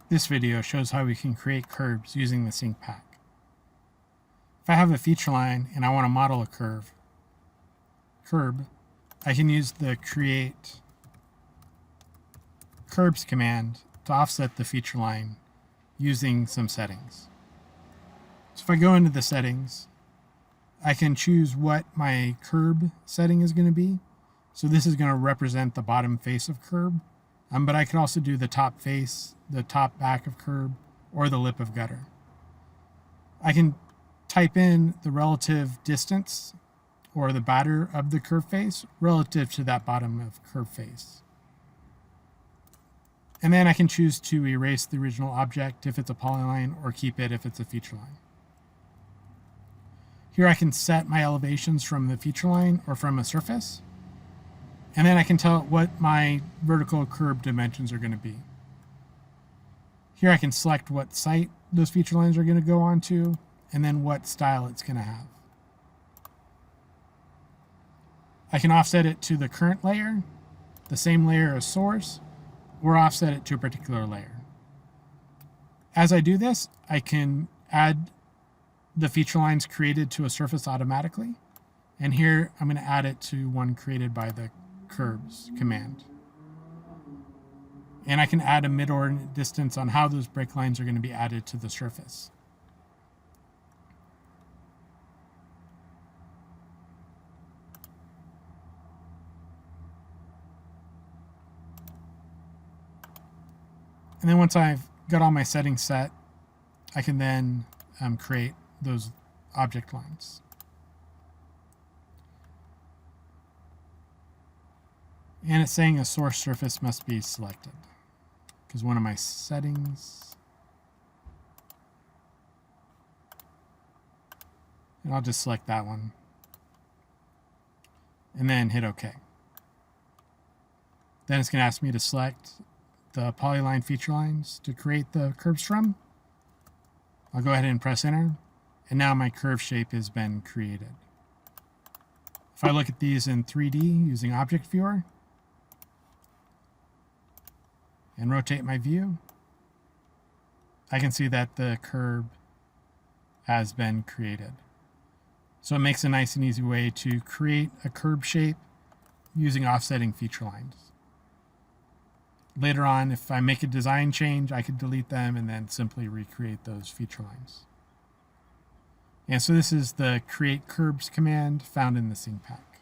This video shows how we can create curbs using the SincPac. If I have a feature line and I want to model a curb, I can use the CreateCurbs command to offset the feature line using some settings. So if I go into the settings, I can choose what my curb setting is going to be. So this is going to represent the bottom face of curb, but I can also do the top face, the top back of curb, or the lip of gutter. I can type in the relative distance or the batter of the curve face relative to that bottom of curve face. And then I can choose to erase the original object if it's a polyline or keep it if it's a feature line. Here I can set my elevations from the feature line or from a surface. And then I can tell it what my vertical curb dimensions are going to be. Here I can select what site those feature lines are going to go onto, and then what style it's going to have. I can offset it to the current layer, the same layer as source, or offset it to a particular layer. As I do this, I can add the feature lines created to a surface automatically. And here I'm going to add it to one created by the Curbs command. And I can add a mid-ordinate distance on how those break lines are going to be added to the surface. And then once I've got all my settings set, I can then create those object lines. And it's saying a source surface must be selected because one of my settings, and I'll just select that one and then hit OK. Then it's going to ask me to select the polyline feature lines to create the curves from. I'll go ahead and press enter, and now my curve shape has been created. If I look at these in 3D using Object Viewer and rotate my view, I can see that the curb has been created. So it makes a nice and easy way to create a curb shape using offsetting feature lines. Later on, if I make a design change, I could delete them and then simply recreate those feature lines. And so this is the CreateCurbs command found in the SincPac.